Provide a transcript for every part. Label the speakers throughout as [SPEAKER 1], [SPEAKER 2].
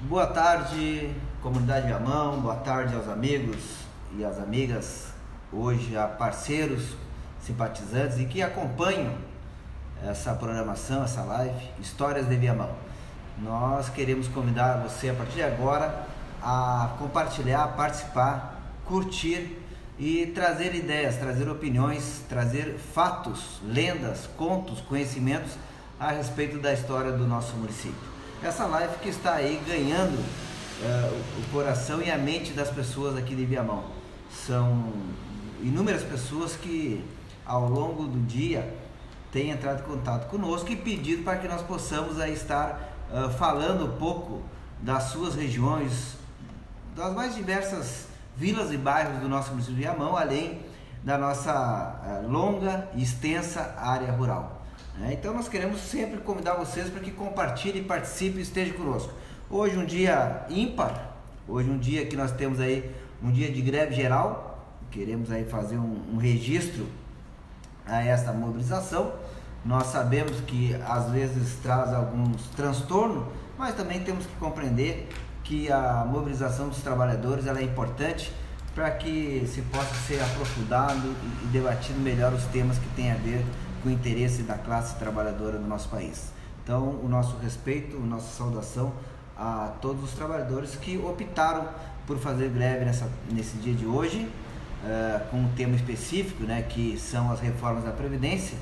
[SPEAKER 1] Boa tarde, comunidade Viamão, boa tarde aos amigos e às amigas, hoje a parceiros, simpatizantes e que acompanham essa programação, essa live, Histórias de Viamão. Nós queremos convidar você a partir de agora a compartilhar, participar, curtir e trazer ideias, trazer opiniões, trazer fatos, lendas, contos, conhecimentos a respeito da história do nosso município. Essa live que está aí ganhando o coração e a mente das pessoas aqui de Viamão. São inúmeras pessoas que ao longo do dia têm entrado em contato conosco e pedido para que nós possamos aí estar falando um pouco das suas regiões, das mais diversas vilas e bairros do nosso município de Viamão, além da nossa longa e extensa área rural. Então nós queremos sempre convidar vocês para que compartilhem, participem e estejam conosco. Hoje um dia ímpar, hoje um dia que nós temos aí um dia de greve geral, queremos aí fazer um registro a esta mobilização. Nós sabemos que às vezes traz alguns transtornos, mas também temos que compreender que a mobilização dos trabalhadores ela é importante para que se possa ser aprofundado e debatido melhor os temas que têm a ver com o interesse da classe trabalhadora do nosso país. Então, o nosso respeito, a nossa saudação a todos os trabalhadores que optaram por fazer greve nesse dia de hoje, com um tema específico, que são as reformas da Previdência,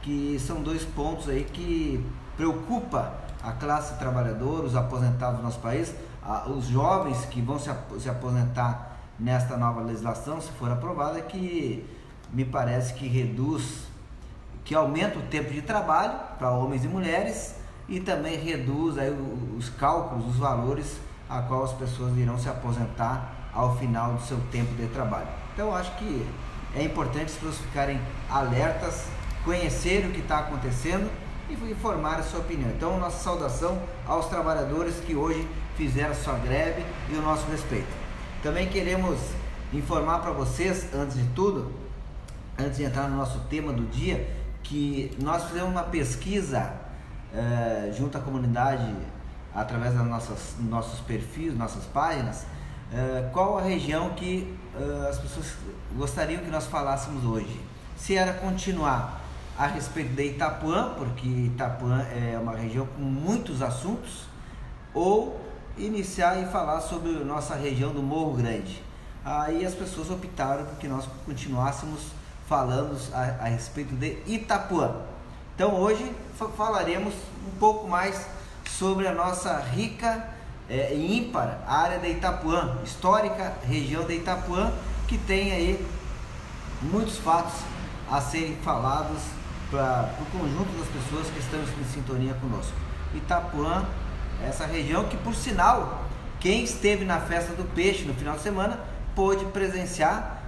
[SPEAKER 1] que são dois pontos aí que preocupa a classe trabalhadora, os aposentados do nosso país, os jovens que vão se aposentar nesta nova legislação, se for aprovada, que me parece que aumenta o tempo de trabalho para homens e mulheres e também reduz aí os cálculos, os valores a qual as pessoas irão se aposentar ao final do seu tempo de trabalho. Então eu acho que é importante as pessoas ficarem alertas, conhecerem o que está acontecendo e formar a sua opinião. Então nossa saudação aos trabalhadores que hoje fizeram a sua greve e o nosso respeito. Também queremos informar para vocês, antes de tudo, antes de entrar no nosso tema do dia, que nós fizemos uma pesquisa junto à comunidade através dos nossos perfis, nossas páginas, qual a região que as pessoas gostariam que nós falássemos hoje. Se era continuar a respeito de Itapuã, porque Itapuã é uma região com muitos assuntos, ou iniciar e falar sobre a nossa região do Morro Grande. Aí as pessoas optaram por que nós continuássemos falando a respeito de Itapuã. Então hoje falaremos um pouco mais sobre a nossa rica e ímpar área de Itapuã, histórica região de Itapuã, que tem aí muitos fatos a serem falados para o conjunto das pessoas que estão em sintonia conosco. Itapuã, essa região que, por sinal, quem esteve na festa do peixe no final de semana pôde presenciar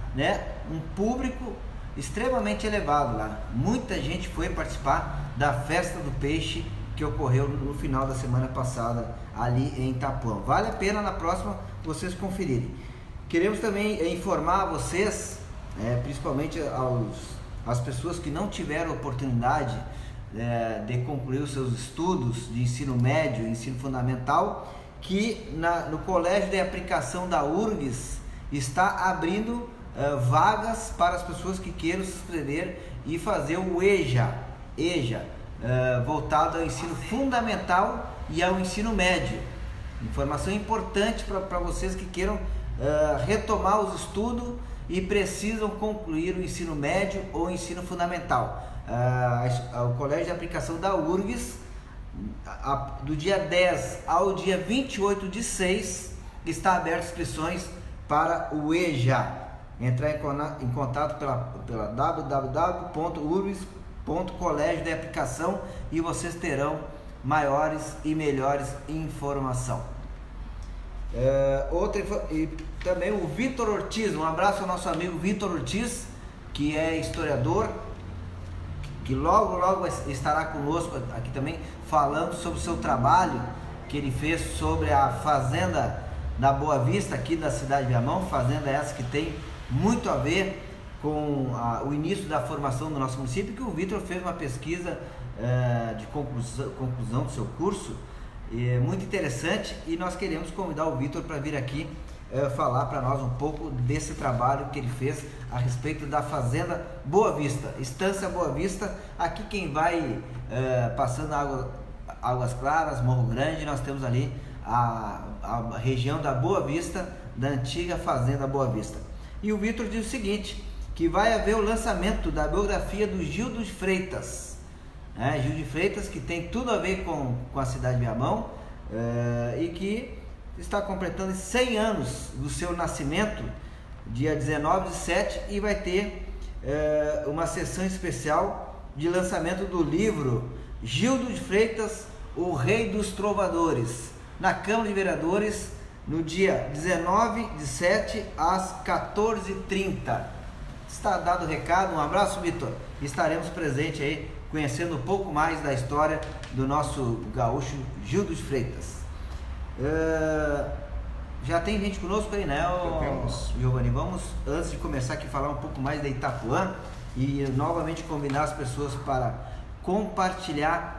[SPEAKER 1] um público extremamente elevado lá. Muita gente foi participar da festa do peixe que ocorreu no final da semana passada ali em Itapuã. Vale a pena na próxima vocês conferirem. Queremos também informar a vocês, principalmente as pessoas que não tiveram oportunidade de concluir os seus estudos de ensino médio e ensino fundamental, que no Colégio de Aplicação da URGS está abrindo vagas para as pessoas que queiram se inscrever e fazer o EJA, voltado ao ensino fundamental e ao ensino médio. Informação importante para vocês que queiram retomar os estudos e precisam concluir o ensino médio ou o ensino fundamental. O Colégio de Aplicação da URGS, do dia 10 ao dia 28/6, está aberto inscrições para o EJA. Entrar em contato pela www.urgs.colégio de aplicação e vocês terão maiores e melhores informação. E também o Vitor Ortiz, um abraço ao nosso amigo Vitor Ortiz, que é historiador, que logo estará conosco aqui também, falando sobre o seu trabalho que ele fez sobre a fazenda da Boa Vista, aqui da cidade de Viamão, fazenda essa que tem muito a ver com o início da formação do nosso município, que o Vitor fez uma pesquisa de conclusão do seu curso muito interessante, e nós queremos convidar o Vitor para vir aqui falar para nós um pouco desse trabalho que ele fez a respeito da Fazenda Boa Vista, Estância Boa Vista. Aqui quem vai passando Águas Claras, Morro Grande, nós temos ali a região da Boa Vista, da antiga Fazenda Boa Vista. E o Vitor diz o seguinte, que vai haver o lançamento da biografia do Gildo de Freitas, Gildo de Freitas, que tem tudo a ver com a cidade de Viamão, e que está completando 100 anos do seu nascimento, dia 19/7, e vai ter uma sessão especial de lançamento do livro Gildo de Freitas, o Rei dos Trovadores, na Câmara de Vereadores, no dia 19/7, às 14h30. Está dado o recado, um abraço, Vitor. Estaremos presentes aí, conhecendo um pouco mais da história do nosso gaúcho Gildo de Freitas. Já tem gente conosco aí, né, Giovanni? Vamos, antes de começar aqui, falar um pouco mais da Itapuã e novamente convidar as pessoas para compartilhar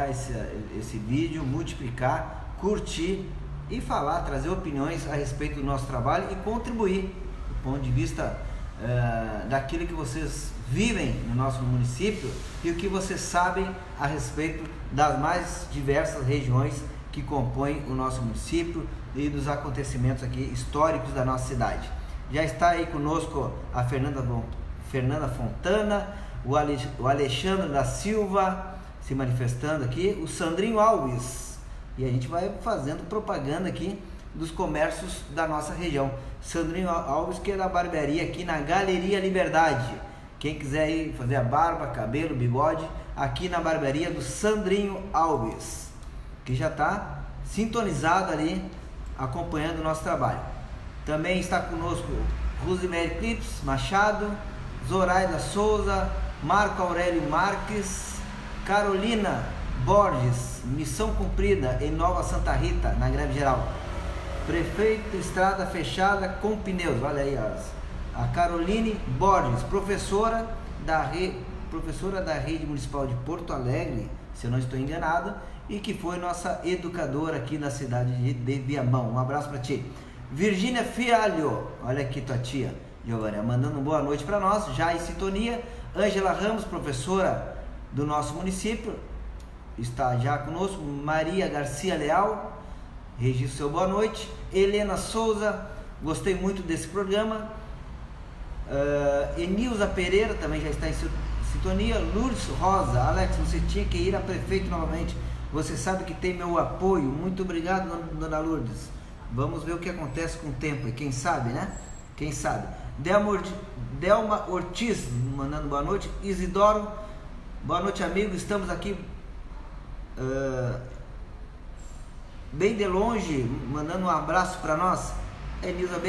[SPEAKER 1] esse vídeo, multiplicar, curtir e falar, trazer opiniões a respeito do nosso trabalho e contribuir do ponto de vista daquilo que vocês vivem no nosso município e o que vocês sabem a respeito das mais diversas regiões que compõem o nosso município e dos acontecimentos aqui históricos da nossa cidade. Já está aí conosco a Fernanda Fontana, o Alexandre da Silva se manifestando aqui, o Sandrinho Alves, e a gente vai fazendo propaganda aqui dos comércios da nossa região. Sandrinho Alves, que é da barbearia aqui na Galeria Liberdade. Quem quiser ir fazer a barba, cabelo, bigode, aqui na barbearia do Sandrinho Alves, que já está sintonizado ali, acompanhando o nosso trabalho. Também está conosco Rosemary Clips Machado, Zoraida Souza, Marco Aurélio Marques, Carolina Borges, missão cumprida em Nova Santa Rita, na greve geral. Prefeito, estrada fechada com pneus. Olha aí, a Caroline Borges, professora da Rede Municipal de Porto Alegre, se eu não estou enganado, e que foi nossa educadora aqui na cidade de Viamão. Um abraço para ti. Virgínia Fialho, olha aqui tua tia, Giovanni, mandando uma boa noite para nós, já em sintonia. Ângela Ramos, professora do nosso município, está já conosco. Maria Garcia Leal, registro seu boa noite. Helena Souza, gostei muito desse programa. Enilza Pereira também já está em sintonia. Lourdes Rosa, Alex, você tinha que ir a prefeito novamente, você sabe que tem meu apoio. Muito obrigado, dona Lourdes. Vamos ver o que acontece com o tempo e quem sabe, né? Quem sabe. Delma Ortiz mandando boa noite. Isidoro, boa noite, amigo, estamos aqui bem de longe, mandando um abraço para nós. Enilza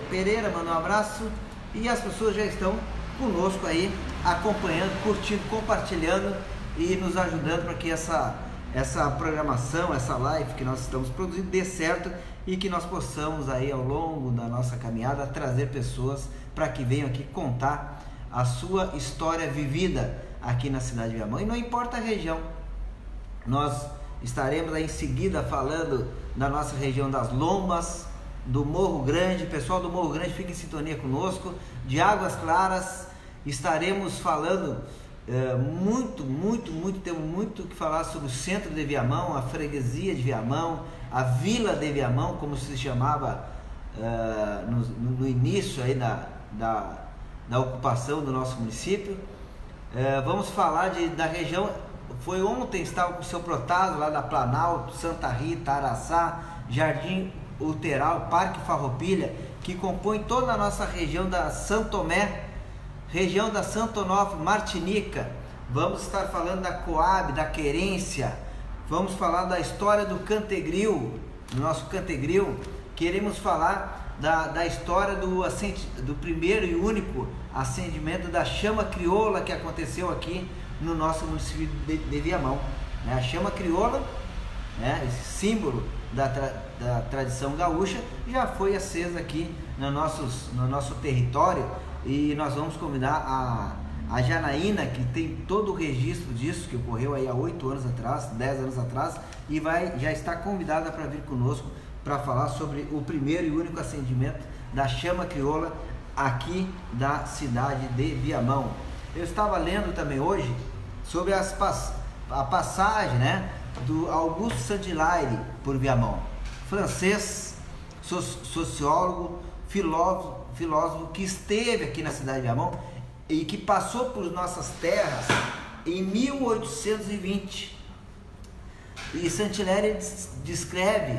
[SPEAKER 1] Pereira mandando um abraço, e as pessoas já estão conosco aí, acompanhando, curtindo, compartilhando e nos ajudando para que essa programação, essa live que nós estamos produzindo dê certo e que nós possamos aí ao longo da nossa caminhada trazer pessoas para que venham aqui contar a sua história vivida aqui na cidade de Viamão. E não importa a região, nós estaremos aí em seguida falando da nossa região das Lombas, do Morro Grande. Pessoal do Morro Grande, fica em sintonia conosco. De Águas Claras, estaremos falando temos muito o que falar sobre o centro de Viamão, a freguesia de Viamão, a vila de Viamão, como se chamava no início aí da ocupação do nosso município. Vamos falar da região. Foi ontem, estava com o seu Protásio lá da Planalto, Santa Rita, Araçá, Jardim Uteral, Parque Farroupilha, que compõe toda a nossa região da Santo Tomé, região da Santo Onofre, Martinica. Vamos estar falando da Coab, da Querência. Vamos falar da história do Cantegril, do nosso Cantegril. Queremos falar da história do primeiro e único acendimento da chama crioula que aconteceu aqui no nosso município de Viamão. A chama crioula, esse símbolo da tradição gaúcha, já foi acesa aqui no nosso território, e nós vamos convidar a Janaína, que tem todo o registro disso, que ocorreu aí há 8 anos atrás, 10 anos atrás, e já está convidada para vir conosco para falar sobre o primeiro e único acendimento da chama crioula aqui da cidade de Viamão. Eu estava lendo também hoje sobre a passagem, né, do Augusto Saint-Hilaire por Viamão, francês, sociólogo, filósofo que esteve aqui na cidade de Viamão e que passou por nossas terras em 1820. E Saint-Hilaire descreve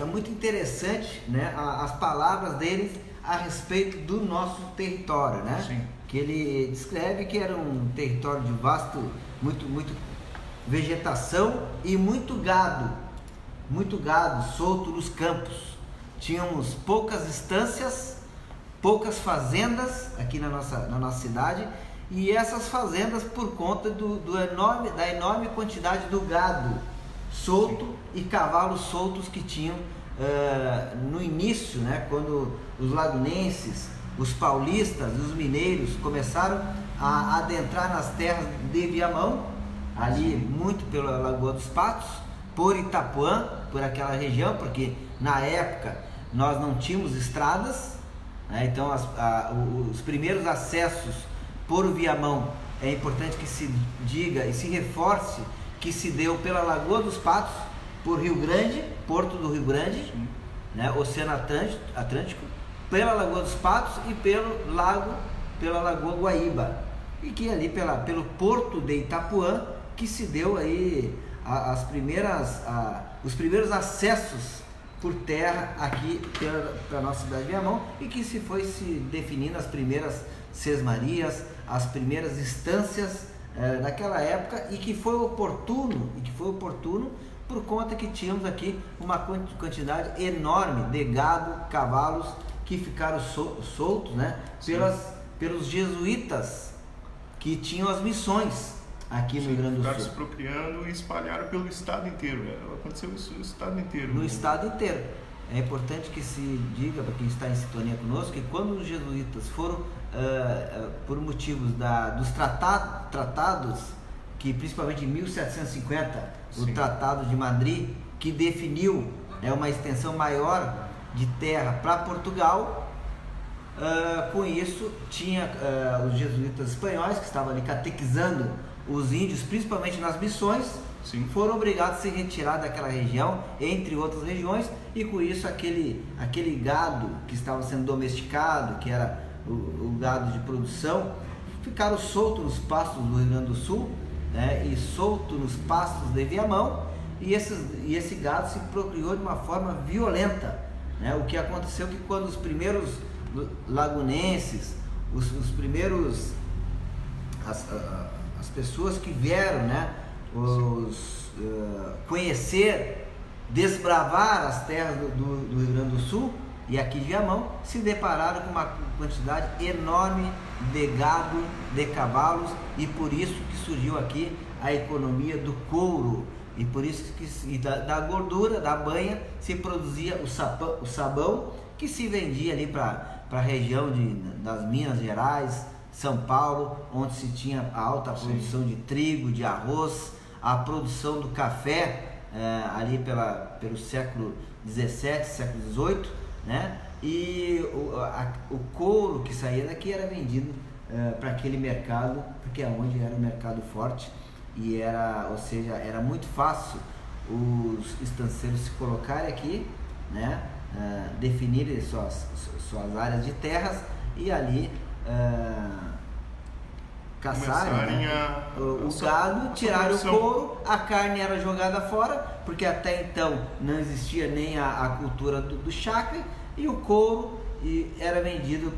[SPEAKER 1] é muito interessante, né, as palavras dele a respeito do nosso território, né?
[SPEAKER 2] Sim.
[SPEAKER 1] Que ele descreve que era um território de muito vegetação e muito gado solto nos campos. Tínhamos poucas estâncias, poucas fazendas aqui na nossa cidade, e essas fazendas por conta da enorme quantidade do gado solto e cavalos soltos que tinham no início, né, quando os lagunenses, os paulistas e os mineiros começaram a adentrar nas terras de Viamão, ali muito pela Lagoa dos Patos, por Itapuã, por aquela região, porque na época nós não tínhamos estradas, né? Então os primeiros acessos por Viamão, é importante que se diga e se reforce que se deu pela Lagoa dos Patos, por Rio Grande, Porto do Rio Grande, né? Oceano Atlântico, pela Lagoa dos Patos e pela Lagoa Guaíba, e que ali pelo Porto de Itapuã que se deu aí os primeiros acessos por terra aqui para a nossa cidade de Viamão, e que se foi se definindo as primeiras sesmarias, as primeiras instâncias daquela época, e que foi oportuno por conta que tínhamos aqui uma quantidade enorme de gado, cavalos que ficaram soltos, né, pelos jesuítas que tinham as missões aqui no Rio Grande do Sul.
[SPEAKER 2] Ficaram se apropriando e espalharam pelo estado inteiro. Aconteceu isso no estado inteiro.
[SPEAKER 1] No estado inteiro. É importante que se diga para quem está em sintonia conosco que quando os jesuítas foram, por motivos dos tratados, que principalmente em 1750, o Tratado de Madrid, que definiu uma extensão maior de terra para Portugal, com isso tinha os jesuítas espanhóis que estavam ali catequizando os índios, principalmente nas missões.
[SPEAKER 2] Sim.
[SPEAKER 1] Foram obrigados a se retirar daquela região, entre outras regiões, e com isso aquele gado que estava sendo domesticado, que era o gado de produção, ficaram soltos nos pastos do Rio Grande do Sul, né, e solto nos pastos de Viamão, e esse gado se procriou de uma forma violenta, né? O que aconteceu que quando os primeiros lagunenses, os primeiros as pessoas que vieram, né, conhecer, desbravar as terras do Rio Grande do Sul e aqui de Viamão, se depararam com uma quantidade enorme de gado, de cavalos, e por isso que surgiu aqui a economia do couro, e por isso que da gordura, da banha, se produzia o sabão, que se vendia ali para a região das Minas Gerais, São Paulo, onde se tinha a alta produção de trigo, de arroz, a produção do café, ali pelo século XVII, século XVIII, né? E o couro que saía daqui era vendido para aquele mercado, porque é onde era o mercado forte, e era muito fácil os estanceiros se colocarem aqui, né? Definirem suas áreas de terras e ali caçarem, né, o gado, tirarem o couro, a carne era jogada fora, porque até então não existia nem a cultura do chacre, e o couro era vendido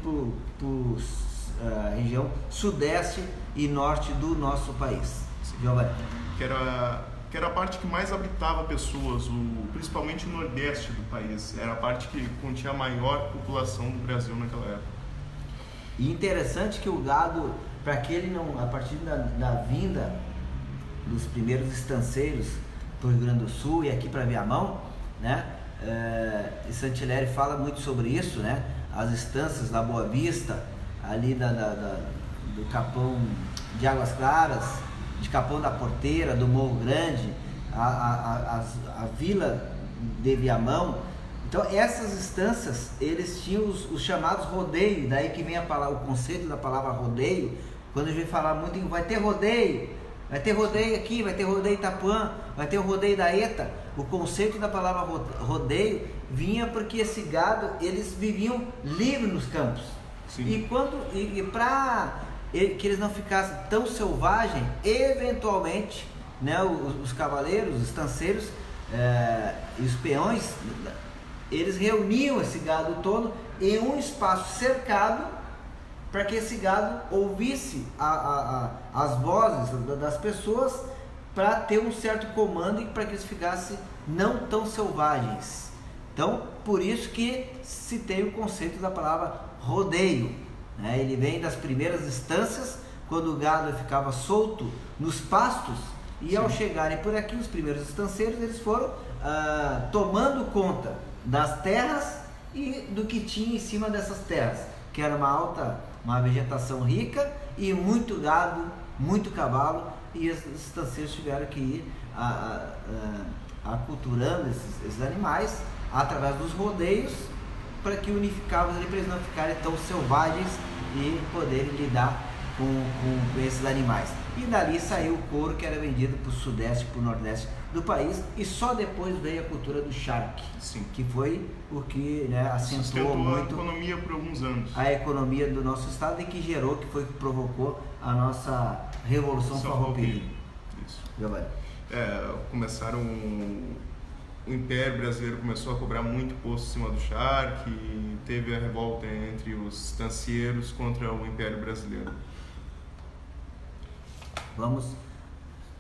[SPEAKER 1] para região sudeste e norte do nosso país. Giovanni.
[SPEAKER 2] Que era a parte que mais habitava pessoas, principalmente o nordeste do país. Era a parte que continha a maior população do Brasil naquela época.
[SPEAKER 1] E interessante que o gado, para que ele não, a partir da vinda dos primeiros estanceiros para o Rio Grande do Sul e aqui para Viamão, né? E Saint-Hilaire fala muito sobre isso, né? As estâncias da Boa Vista, ali do Capão de Águas Claras, de Capão da Porteira, do Morro Grande, a vila de Viamão. Então essas estâncias, eles tinham os chamados rodeios, daí que vem o conceito da palavra rodeio. Quando a gente fala muito em vai ter rodeio aqui, vai ter rodeio em Itapuã, vai ter o rodeio da ETA, o conceito da palavra rodeio vinha porque esse gado, eles viviam livres nos campos. Sim. E para que eles não ficassem tão selvagens, eventualmente, né, os cavaleiros, os estanceiros e os peões, eles reuniam esse gado todo em um espaço cercado para que esse gado ouvisse as vozes das pessoas, para ter um certo comando e para que eles ficassem não tão selvagens. Então, por isso que se tem o conceito da palavra rodeio, né? Ele vem das primeiras instâncias, quando o gado ficava solto nos pastos, e ao chegarem por aqui, os primeiros estanceiros, eles foram tomando conta das terras e do que tinha em cima dessas terras, que era uma vegetação rica e muito gado, muito cavalo, e os estanceiros tiveram que ir aculturando esses animais através dos rodeios, para que unificavam ali, para eles não ficarem tão selvagens e poderem lidar com esses animais. E dali saiu o couro, que era vendido para o sudeste, para o nordeste do país, e só depois veio a cultura do charque. Sim. Que foi o que, né, acentuou muito
[SPEAKER 2] a economia por alguns anos.
[SPEAKER 1] A economia do nosso estado, e que gerou, que foi que provocou a nossa Revolução Farroupilha.
[SPEAKER 2] Isso.
[SPEAKER 1] Giovanni.
[SPEAKER 2] Começaram... O Império Brasileiro começou a cobrar muito imposto em cima do charque, teve a revolta entre os estancieiros contra o Império Brasileiro.
[SPEAKER 1] Vamos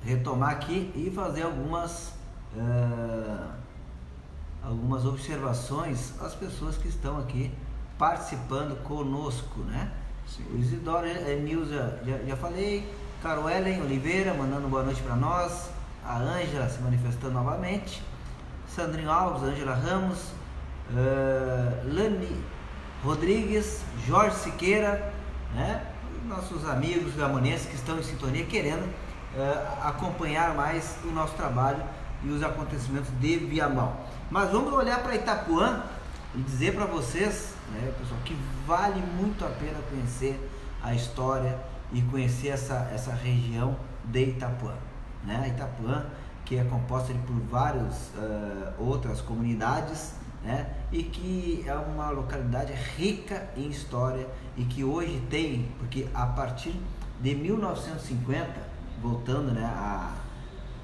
[SPEAKER 1] retomar aqui e fazer algumas observações às pessoas que estão aqui participando conosco, né? Sim. O Isidoro Nilza, já falei, Carol Ellen Oliveira mandando boa noite para nós, a Ângela se manifestando novamente, Sandrinho Alves, Ângela Ramos, Lani Rodrigues, Jorge Siqueira, né? Nossos amigos viamonenses que estão em sintonia, querendo acompanhar mais o nosso trabalho e os acontecimentos de Viamão. Mas vamos olhar para Itapuã e dizer para vocês, né, pessoal, que vale muito a pena conhecer a história e conhecer essa região de Itapuã, né? Itapuã, que é composta por várias outras comunidades, né? E que é uma localidade rica em história, e que hoje tem, porque a partir de 1950, voltando, né,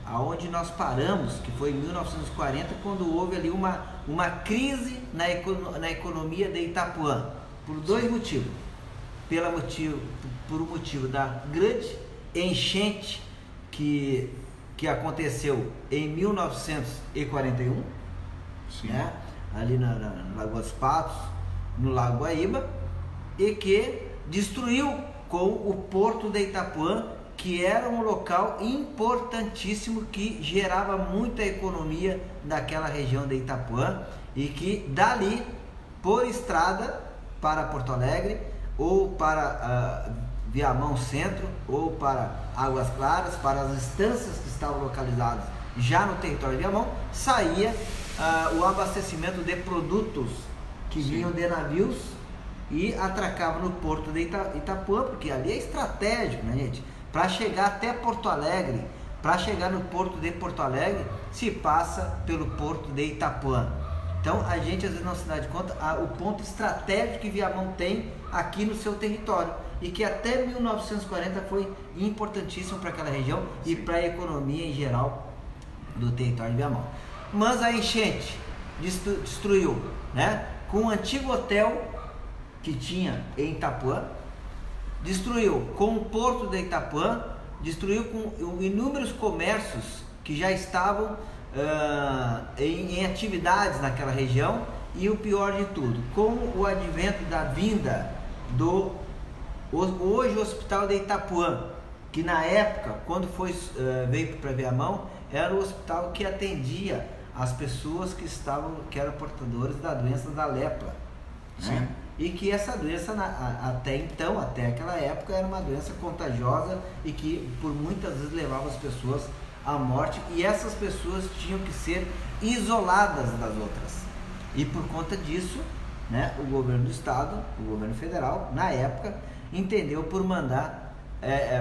[SPEAKER 1] aonde nós paramos, que foi em 1940, quando houve ali uma crise na economia de Itapuã, por dois motivos. Por um motivo da grande enchente que aconteceu em 1941, né, ali na Lagoa dos Patos, no Lago Guaíba, e que destruiu com o porto de Itapuã, que era um local importantíssimo, que gerava muita economia daquela região de Itapuã, e que dali, por estrada para Porto Alegre, ou para Viamão Centro, ou para Águas Claras, para as estâncias que estavam localizadas já no território de Viamão, saía o abastecimento de produtos que vinham de navios e atracavam no porto de Itapuã, porque ali é estratégico, né, gente? Para chegar até Porto Alegre, para chegar no porto de Porto Alegre, se passa pelo porto de Itapuã. Então a gente às vezes não se dá de conta o ponto estratégico que Viamão tem aqui no seu território, e que até 1940 foi importantíssimo para aquela região e para a economia em geral do território de Viamão. Mas a enchente destruiu, né, com o antigo hotel que tinha em Itapuã, destruiu com o porto de Itapuã, destruiu com inúmeros comércios que já estavam em atividades naquela região, e o pior de tudo, com o advento da vinda do hoje o Hospital de Itapuã, que na época, quando veio para Viamão, era o hospital que atendia as pessoas que eram portadoras da doença da lepra, né? e que essa doença até então, até aquela época, era uma doença contagiosa e que por muitas vezes levava as pessoas à morte, e essas pessoas tinham que ser isoladas das outras. E por conta disso, né, o governo do estado, o governo federal, na época, entendeu por mandar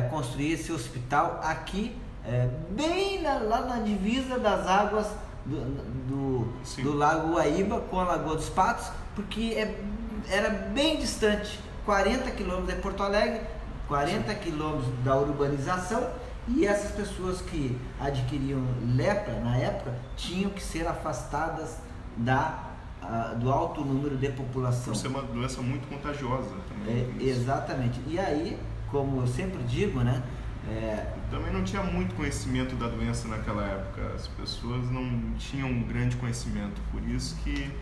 [SPEAKER 1] construir esse hospital aqui, bem lá na divisa das águas do Lago Guaíba com a Lagoa dos Patos, porque era bem distante, 40 quilômetros de Porto Alegre, 40 quilômetros da urbanização, e essas pessoas que adquiriam lepra na época tinham que ser afastadas do alto número de população.
[SPEAKER 2] Por ser uma doença muito contagiosa também.
[SPEAKER 1] Exatamente. E aí, como eu sempre digo, né?
[SPEAKER 2] Também não tinha muito conhecimento da doença naquela época. As pessoas não tinham um grande conhecimento, por isso que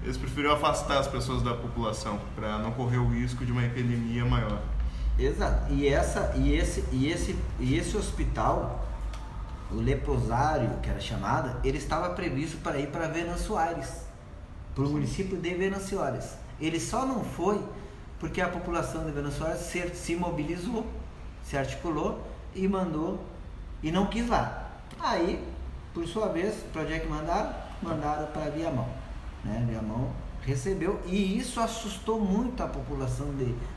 [SPEAKER 2] eles preferiram afastar as pessoas da população para não correr o risco de uma epidemia maior.
[SPEAKER 1] Exato. E esse hospital, o leprosário, que era chamado, ele estava previsto para ir para Venâncio Aires, para o município de Venâncio Aires. Ele só não foi porque a população de Venâncio Aires se mobilizou, se articulou e mandou, e não quis lá. Aí, por sua vez, para onde é que mandaram para Viamão, né? Viamão recebeu, e isso assustou muito a população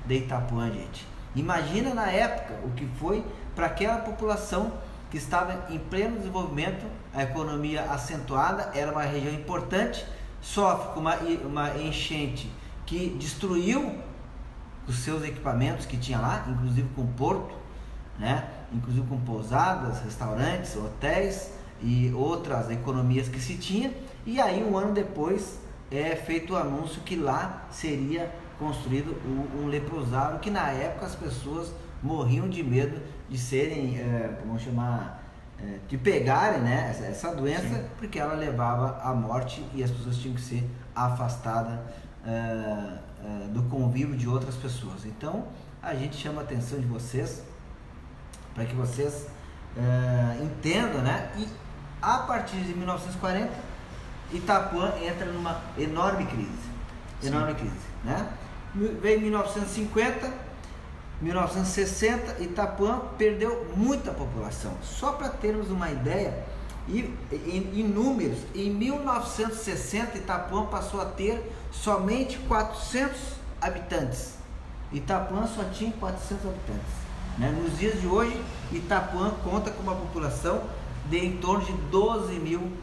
[SPEAKER 1] de Itapuã, gente. Imagina na época o que foi para aquela população que estava em pleno desenvolvimento, a economia acentuada, era uma região importante, sofre com uma enchente que destruiu os seus equipamentos que tinha lá, inclusive com porto, né? Inclusive com pousadas, restaurantes, hotéis e outras economias que se tinha. E aí, um ano depois, é feito o anúncio que lá seria construído um leprosário, que na época as pessoas morriam de medo de serem, vamos chamar, de pegarem, né, essa doença. Sim. Porque ela levava à morte e as pessoas tinham que ser afastadas do convívio de outras pessoas. Então, a gente chama a atenção de vocês para que vocês entendam, né? E a partir de 1940, Itapuã entra numa enorme crise, né? Veio 1950, 1960, Itapuã perdeu muita população. Só para termos uma ideia, em números, em 1960 Itapuã passou a ter somente 400 habitantes. Itapuã só tinha 400 habitantes, né? Nos dias de hoje, Itapuã conta com uma população de em torno de 12 mil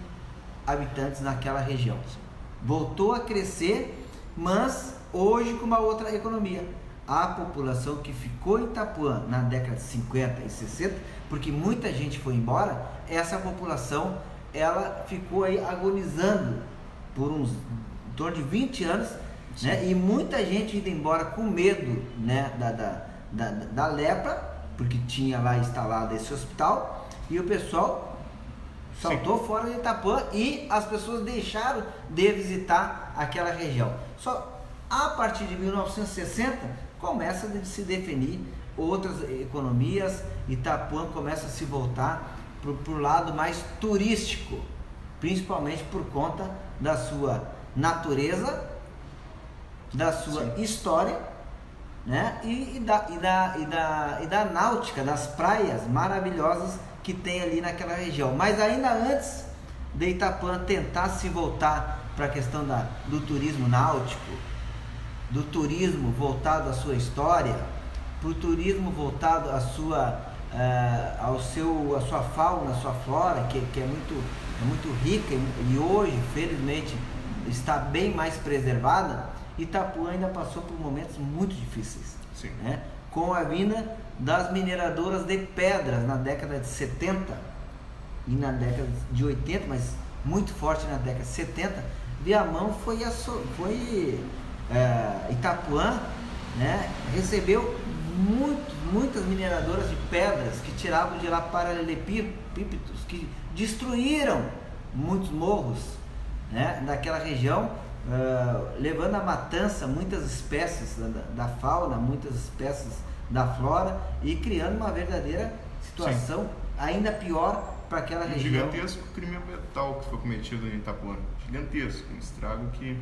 [SPEAKER 1] habitantes naquela região. Voltou a crescer, mas hoje com uma outra economia. A população que ficou em Itapuã na década de 50 e 60, porque muita gente foi embora, essa população ela ficou aí agonizando por em torno de 20 anos, né? E muita gente indo embora com medo, né, da lepra, porque tinha lá instalado esse hospital, e o pessoal saltou fora de Itapuã e as pessoas deixaram de visitar aquela região. Só a partir de 1960 começa a se definir outras economias. Itapuã começa a se voltar para o lado mais turístico, principalmente por conta da sua natureza, da sua história, né? E da náutica, das praias maravilhosas que tem ali naquela região. Mas ainda antes de Itapuã tentar se voltar para a questão do turismo náutico, do turismo voltado à sua história, para o turismo voltado à sua fauna, à sua flora, que é muito rica e hoje, felizmente, está bem mais preservada, Itapuã ainda passou por momentos muito difíceis. Sim. Né? Com a vinda das mineradoras de pedras na década de 70 e na década de 80, mas muito forte na década de 70, Viamão Itapuã, né, recebeu muitas mineradoras de pedras que tiravam de lá paralelepípedos, que destruíram muitos morros, né, daquela região, levando à matança muitas espécies da fauna, muitas espécies da flora e criando uma verdadeira situação ainda pior para aquela região.
[SPEAKER 2] Gigantesco crime ambiental que foi cometido em Itapuã, gigantesco, um estrago que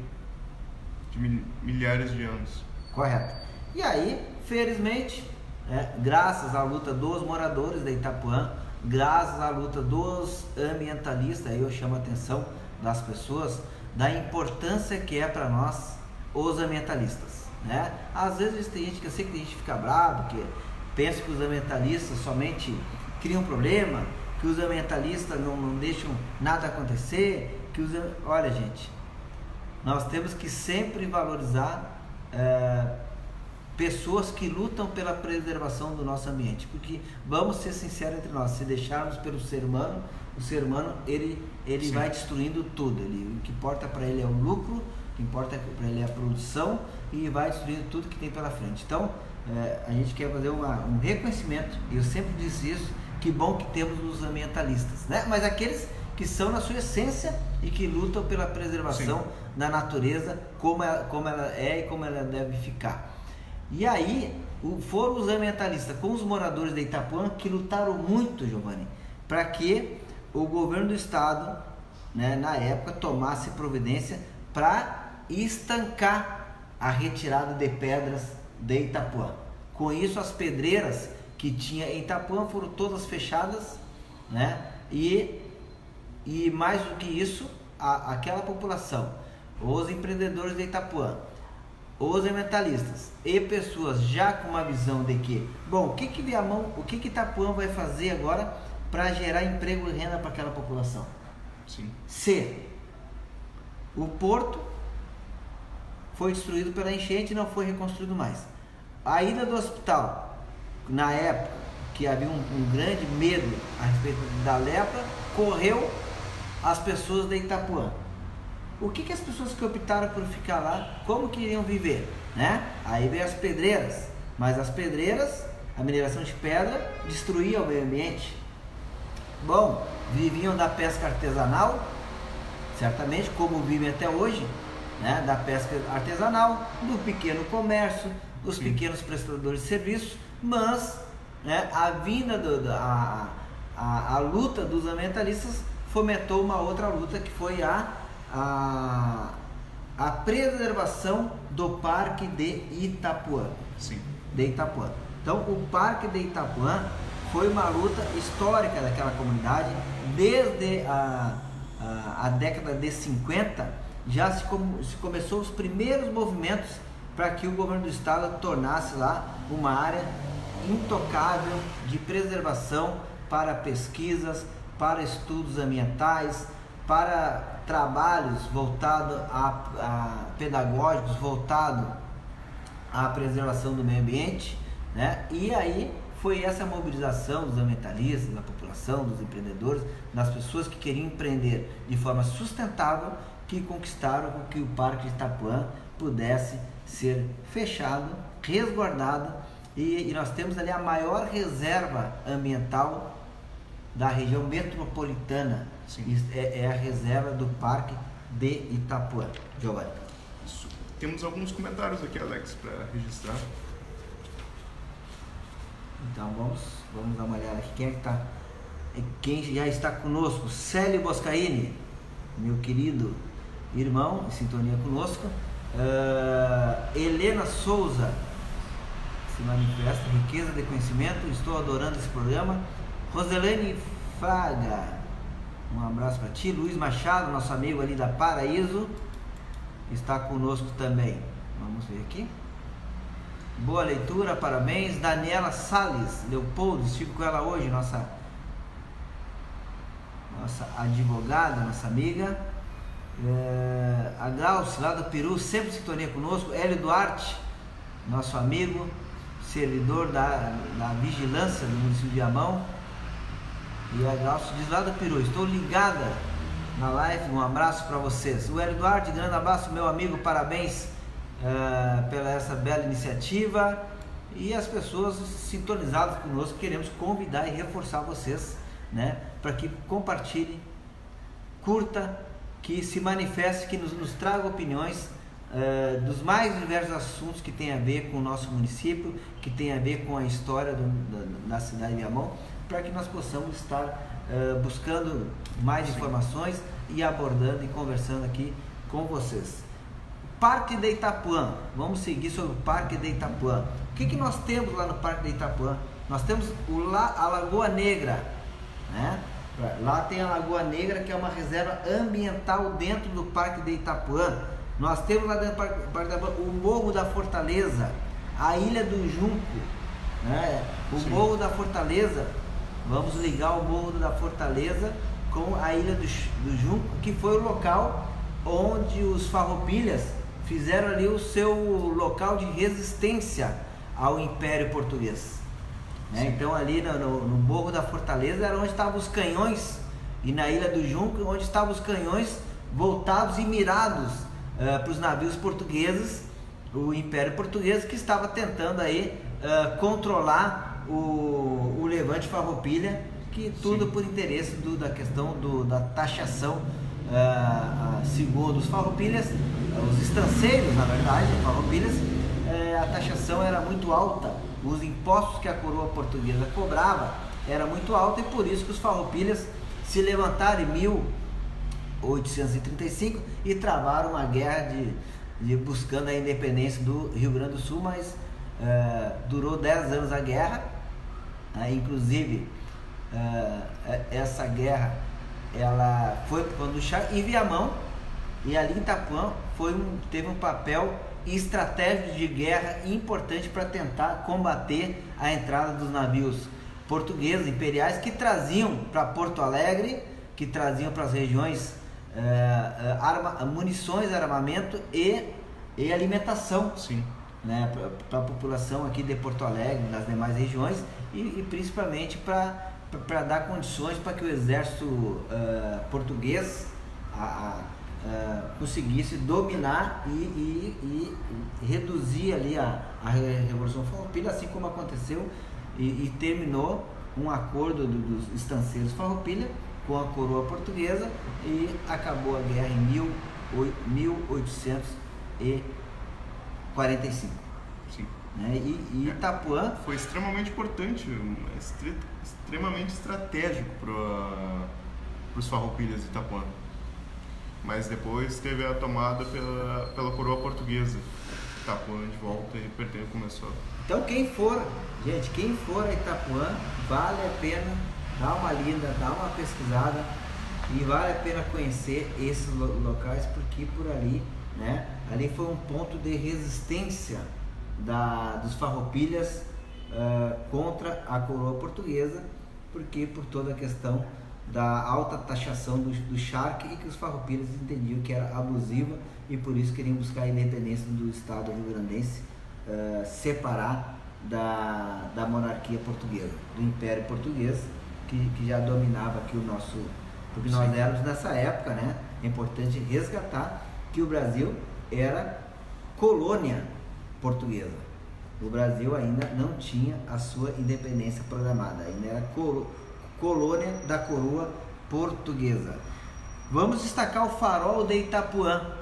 [SPEAKER 2] de milhares de anos.
[SPEAKER 1] Correto. E aí, felizmente, graças à luta dos moradores de Itapuã, graças à luta dos ambientalistas, aí eu chamo a atenção das pessoas da importância que é para nós os ambientalistas, né? Às vezes tem gente que eu sei que a gente fica bravo, que pensa que os ambientalistas somente criam problema, que os ambientalistas não deixam nada acontecer, olha, gente, nós temos que sempre valorizar pessoas que lutam pela preservação do nosso ambiente, porque vamos ser sinceros entre nós, se deixarmos pelo ser humano, o ser humano ele vai destruindo tudo, o que importa para ele é o lucro, o que importa para ele é a produção, e vai destruindo tudo que tem pela frente. Então a gente quer fazer um reconhecimento, e eu sempre disse isso, que bom que temos os ambientalistas, né? Mas aqueles que são na sua essência e que lutam pela preservação da natureza, como ela é e como ela deve ficar. E aí foram os ambientalistas com os moradores de Itapuã que lutaram muito, Giovanni, para que o governo do estado, né, na época, tomasse providência para estancar a retirada de pedras de Itapuã. Com isso, as pedreiras que tinha em Itapuã foram todas fechadas, né? E mais do que isso, aquela população, os empreendedores de Itapuã, os ambientalistas e pessoas já com uma visão de que, bom, o que Itapuã vai fazer agora para gerar emprego e renda para aquela população?
[SPEAKER 2] Sim.
[SPEAKER 1] Se o porto foi destruído pela enchente e não foi reconstruído mais, a ida do hospital, na época que havia um grande medo a respeito da lepra, correu as pessoas de Itapuã. O que as pessoas que optaram por ficar lá, como que iriam viver, né? Aí veio as pedreiras, mas as pedreiras, a mineração de pedra, destruía o meio ambiente. Bom, viviam da pesca artesanal, certamente, como vivem até hoje, né? Da pesca artesanal, do pequeno comércio, dos pequenos prestadores de serviços, mas, né, a vinda a luta dos ambientalistas fomentou uma outra luta, que foi a preservação do Parque de Itapuã.
[SPEAKER 2] Sim.
[SPEAKER 1] De Itapuã. Então, o Parque de Itapuã foi uma luta histórica daquela comunidade. Desde a década de 50 já se começou os primeiros movimentos para que o governo do estado tornasse lá uma área intocável de preservação para pesquisas, para estudos ambientais, para trabalhos voltados pedagógicos, voltados à preservação do meio ambiente, né? E aí foi essa mobilização dos ambientalistas, da população, dos empreendedores, das pessoas que queriam empreender de forma sustentável, que conquistaram que o Parque de Itapuã pudesse ser fechado, resguardado, e nós temos ali a maior reserva ambiental da região metropolitana. É a reserva do Parque de Itapuã. Giovanni.
[SPEAKER 2] Isso. Temos alguns comentários aqui, Alex, para registrar.
[SPEAKER 1] Então vamos dar uma olhada aqui. Quem já está conosco? Célio Boscaini, meu querido irmão, em sintonia conosco. Helena Souza se manifesta, riqueza de conhecimento, estou adorando esse programa. Roselene Fraga, um abraço para ti. Luiz Machado, nosso amigo ali da Paraíso, está conosco também. Vamos ver aqui. Boa leitura, parabéns. Daniela Salles Leopoldo, estive com ela hoje, nossa advogada, nossa amiga. A Glaucia, lá do Peru, sempre em sintonia conosco. Hélio Duarte, nosso amigo, servidor da vigilância do município de Viamão. E a Glaucia diz lá do Peru, estou ligada na live, um abraço para vocês. O Hélio Duarte, grande abraço, meu amigo, parabéns pela essa bela iniciativa. E as pessoas sintonizadas conosco, queremos convidar e reforçar vocês, né, para que compartilhem, curta, que se manifeste, que nos traga opiniões dos mais diversos assuntos que tem a ver com o nosso município, que tem a ver com a história da cidade de Viamão, para que nós possamos estar buscando mais informações e abordando e conversando aqui com vocês. Parque de Itapuã. Vamos seguir sobre o Parque de Itapuã. O que nós temos lá no Parque de Itapuã? Nós temos a Lagoa Negra, né? Lá tem a Lagoa Negra, que é uma reserva ambiental dentro do Parque de Itapuã. Nós temos lá dentro do Parque de Itapuã o Morro da Fortaleza, a Ilha do Junco, né? O Morro da Fortaleza. Vamos ligar o Morro da Fortaleza com a Ilha do Junco, que foi o local onde os farroupilhas fizeram ali o seu local de resistência ao Império Português, né? Então ali no Morro da Fortaleza era onde estavam os canhões, e na Ilha do Junco onde estavam os canhões voltados e mirados para os navios portugueses, o Império Português, que estava tentando aí controlar o levante farroupilha, que tudo por interesse da questão da taxação, segundo os farroupilhas, os estanceiros, na verdade, farroupilhas, a taxação era muito alta, os impostos que a coroa portuguesa cobrava era muito alta, e por isso que os farroupilhas se levantaram em 1835 e travaram uma guerra buscando a independência do Rio Grande do Sul, mas durou 10 anos a guerra, inclusive essa guerra ela foi quando o Charles e Viamão, e ali em Itapuã teve um papel estratégico de guerra importante para tentar combater a entrada dos navios portugueses imperiais, que traziam para Porto Alegre, que traziam para as regiões munições, armamento e alimentação, né, para a população aqui de Porto Alegre, nas demais regiões, e principalmente para dar condições para que o exército português conseguisse dominar e reduzir ali a Revolução Farroupilha, assim como aconteceu e terminou um acordo dos estanceiros Farroupilha com a coroa portuguesa, e acabou a guerra em 1845.
[SPEAKER 2] Sim.
[SPEAKER 1] Né? E Itapuã
[SPEAKER 2] foi extremamente importante, extremamente estratégico para os farroupilhas de Itapuã. Mas depois teve a tomada pela coroa portuguesa. Itapuã de volta e começou.
[SPEAKER 1] Então quem for a Itapuã, vale a pena dar uma lida, dar uma pesquisada, e vale a pena conhecer esses locais, porque por ali, né, ali foi um ponto de resistência dos farroupilhas contra a coroa portuguesa, porque por toda a questão da alta taxação do charque, e que os farroupilhas entendiam que era abusiva, e por isso queriam buscar a independência do Estado rio-grandense, separar da monarquia portuguesa, do Império Português, que já dominava aqui porque nós éramos nessa época, né? É importante resgatar que o Brasil era colônia portuguesa. O Brasil ainda não tinha a sua independência programada, ainda era colônia da coroa portuguesa. Vamos destacar o farol de Itapuã,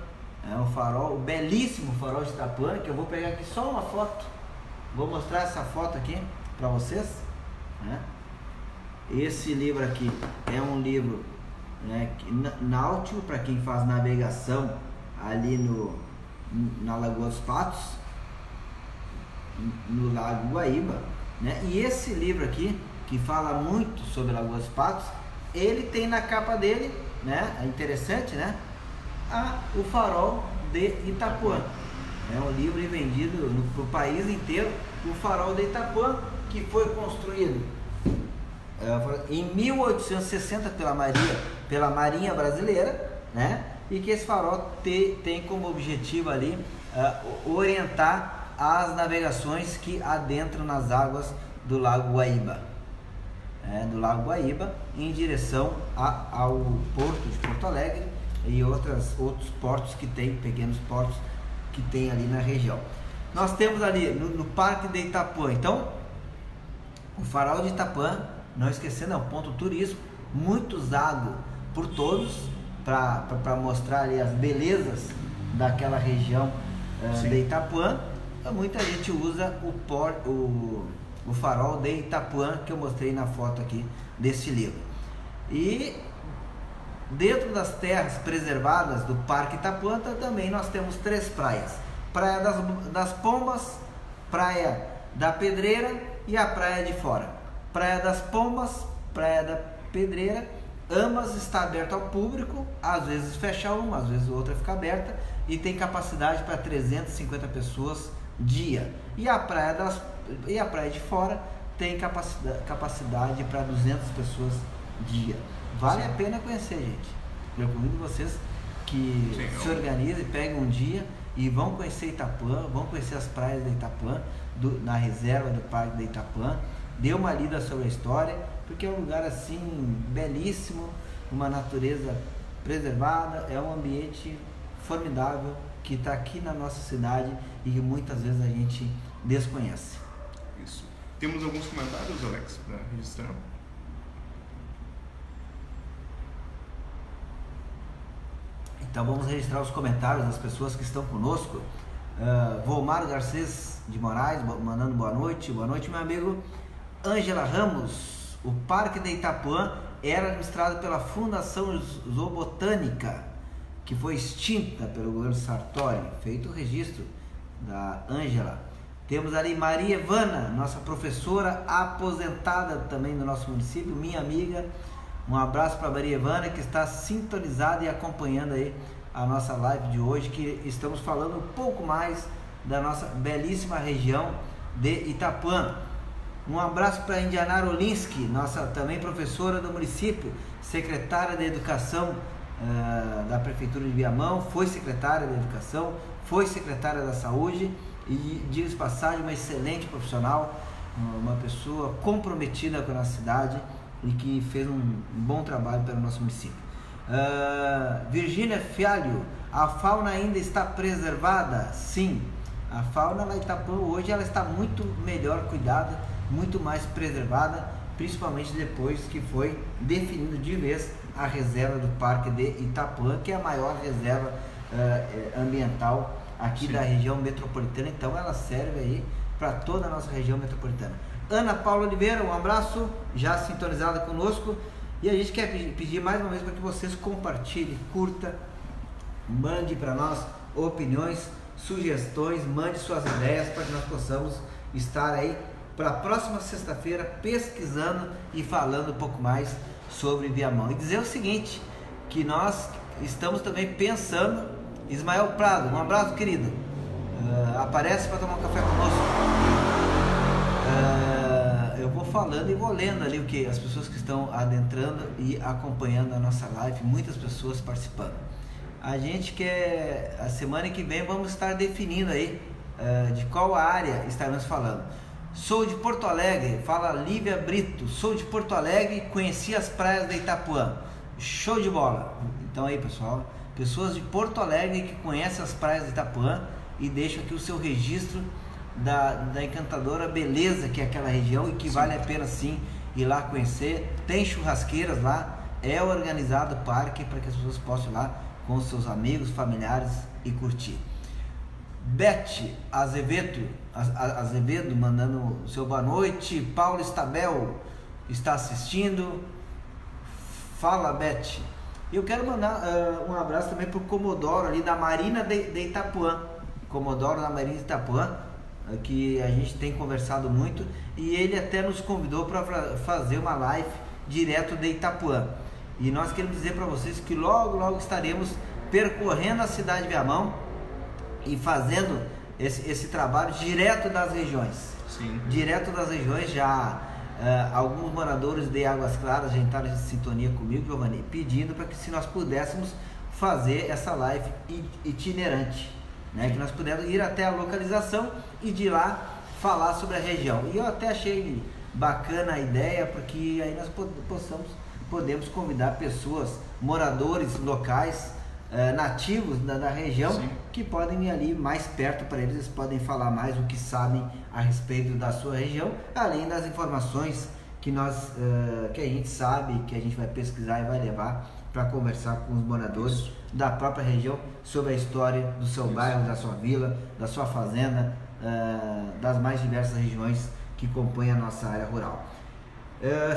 [SPEAKER 1] o belíssimo farol de Itapuã, que eu vou pegar aqui só uma foto, vou mostrar essa foto aqui para vocês, né? Esse livro aqui é um livro, né, náutico, para quem faz navegação ali na Lagoa dos Patos, no Lago Guaíba, né? E esse livro aqui, que fala muito sobre a Lagoa dos Patos, ele tem na capa dele, né, é interessante, né, o farol de Itapuã. É um livro vendido no país inteiro, o farol de Itapuã, que foi construído em 1860 pela Marinha Brasileira, né, e que esse farol tem como objetivo ali orientar as navegações que adentram nas águas do Lago Guaíba, em direção ao porto de Porto Alegre e outros portos que tem, pequenos portos que tem ali na região. Nós temos ali no Parque de Itapuã, então, o farol de Itapuã, não esquecendo, é um ponto turístico muito usado por todos para mostrar ali as belezas daquela região de Itapuã. Muita gente usa o farol de Itapuã, que eu mostrei na foto aqui desse livro. E Dentro das terras preservadas do Parque Itapuã também nós temos 3 praias: Praia das Pombas, Praia da Pedreira e a Praia de Fora. Praia das Pombas, Praia da Pedreira, ambas está aberta ao público, às vezes fecha uma, às vezes outra fica aberta, e tem capacidade para 350 pessoas dia. E a Praia de Fora tem capacidade para 200 pessoas dia. Vale a pena conhecer, gente. Eu convido vocês que se organizem, peguem um dia e vão conhecer Itapuã, vão conhecer as praias de Itapuã, na reserva do Parque de Itapuã. Dê uma lida sobre a história, porque é um lugar assim belíssimo, uma natureza preservada, é um ambiente formidável que está aqui na nossa cidade e que muitas vezes a gente desconhece.
[SPEAKER 2] Isso. Temos alguns comentários, Alex, para registrar?
[SPEAKER 1] Então vamos registrar os comentários das pessoas que estão conosco. Volmar Garcês de Moraes mandando boa noite, meu amigo. Ângela Ramos: o Parque de Itapuã era administrado pela Fundação Zoobotânica, que foi extinta pelo governo Sartori. Feito o registro da Ângela. Temos ali Maria Evana, nossa professora aposentada também do nosso município, minha amiga. Um abraço para a Maria Evana, que está sintonizada e acompanhando aí a nossa live de hoje, que estamos falando um pouco mais da nossa belíssima região de Itapuã. Um abraço para a Indianara Olinsky, nossa também professora do município, secretária de Educação da Prefeitura de Viamão, foi secretária de Educação, foi secretária da Saúde e, diga-se de passagem, uma excelente profissional, uma pessoa comprometida com a nossa cidade e que fez um bom trabalho pelo nosso município. Virgínia Fialho: a fauna ainda está preservada? Sim, a fauna lá em Itapuã hoje ela está muito melhor cuidada, muito mais preservada, principalmente depois que foi definido de vez a reserva do Parque de Itapuã, que é a maior reserva ambiental aqui da região metropolitana. Então ela serve aí para toda a nossa região metropolitana. Ana Paula Oliveira, um abraço, já sintonizada conosco, e a gente quer pedir mais uma vez para que vocês compartilhem, curta, mande para nós opiniões, sugestões, mande suas ideias para que nós possamos estar aí para a próxima sexta-feira pesquisando e falando um pouco mais sobre Viamão. E dizer o seguinte, que nós estamos também pensando, Ismael Prado, um abraço, querido, aparece para tomar um café conosco. Eu vou falando e vou lendo ali o que as pessoas que estão adentrando e acompanhando a nossa live, muitas pessoas participando. A gente quer, a semana que vem vamos estar definindo aí de qual área estaremos falando. Sou de Porto Alegre, fala Lívia Brito. Sou de Porto Alegre, conheci as praias de Itapuã. Show de bola. Então aí, pessoal, pessoas de Porto Alegre que conhecem as praias de Itapuã e deixam aqui o seu registro da encantadora beleza que é aquela região e que vale a pena sim ir lá conhecer. Tem churrasqueiras lá, é organizado o parque para que as pessoas possam ir lá com os seus amigos, familiares e curtir. Beth Azevedo mandando o seu boa noite. Paulo Estabel está assistindo. Fala, Beth. Eu quero mandar um abraço também para o Comodoro ali da Marina de Itapuã. Comodoro da Marina de Itapuã, que a gente tem conversado muito, e ele até nos convidou para fazer uma live direto de Itapuã. E nós queremos dizer para vocês que logo estaremos percorrendo a cidade de Viamão e fazendo esse trabalho direto das regiões.
[SPEAKER 2] Sim. Direto das regiões.
[SPEAKER 1] Já alguns moradores de Águas Claras já entraram em sintonia comigo, Giovanni, pedindo para que se nós pudéssemos fazer essa live itinerante, né? Que nós pudéssemos ir até a localização e de lá falar sobre a região. E eu até achei bacana a ideia, porque aí nós podemos convidar pessoas, moradores locais, nativos da região, sim, que podem ir ali mais perto para eles podem falar mais o que sabem a respeito da sua região, além das informações que que a gente sabe, que a gente vai pesquisar e vai levar para conversar com os moradores da própria região sobre a história do seu bairro, da sua vila, da sua fazenda, das mais diversas regiões que compõem a nossa área rural.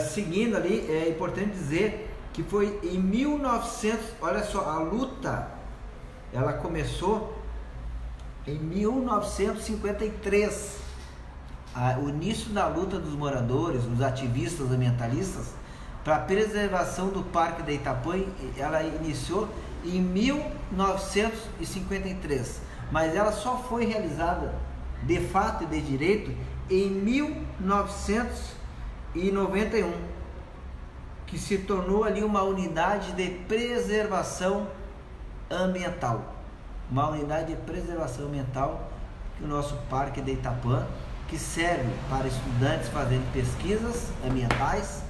[SPEAKER 1] Seguindo ali, é importante dizer que foi em 1900, olha só, a luta, ela começou em 1953, o início da luta dos moradores, dos ativistas ambientalistas, para a preservação do Parque de Itapuã, ela iniciou em 1953, mas ela só foi realizada de fato e de direito em 1991, que se tornou ali uma unidade de preservação ambiental, que o nosso Parque de Itapuã, que serve para estudantes fazendo pesquisas ambientais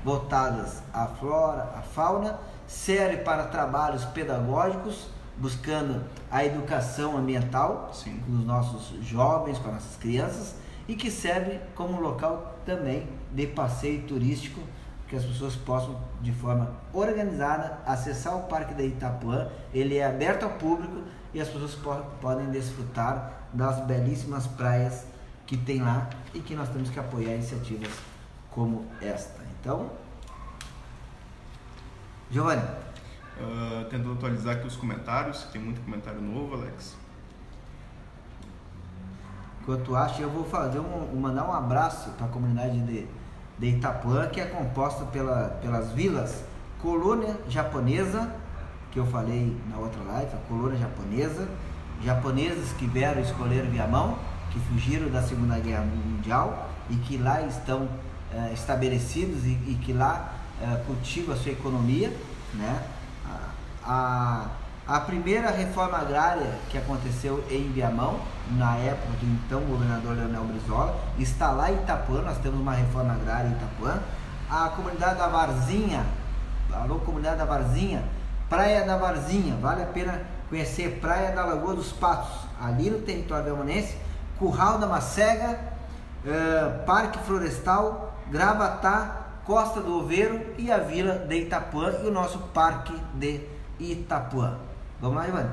[SPEAKER 1] voltadas à flora, à fauna, serve para trabalhos pedagógicos, buscando a educação ambiental dos nossos jovens, com as nossas crianças, e que serve como local também de passeio turístico, que as pessoas possam, de forma organizada, acessar o Parque de Itapuã. Ele é aberto ao público e as pessoas podem desfrutar das belíssimas praias que tem lá, e que nós temos que apoiar iniciativas como esta. Então, Giovanni,
[SPEAKER 2] tentando atualizar aqui os comentários, tem muito comentário novo, Alex.
[SPEAKER 1] Enquanto acho, eu vou mandar um abraço para a comunidade de Itapuã, que é composta pelas vilas Colônia Japonesa, que eu falei na outra live, a Colônia Japonesa, japoneses que vieram escolher Viamão, que fugiram da Segunda Guerra Mundial e que lá estão estabelecidos e que lá cultivam a sua economia, né? A primeira reforma agrária que aconteceu em Viamão, na época do então governador Leonel Brizola, está lá em Itapuã. Nós temos uma reforma agrária em Itapuã. A comunidade da Varzinha, alô comunidade da Varzinha, Praia da Varzinha, vale a pena conhecer Praia da Lagoa dos Patos, ali no território viamonense, Curral da Macega, Parque Florestal, Gravatá, Costa do Oveiro e a Vila de Itapuã e o nosso Parque de Itapuã. Vamos lá, Ivan?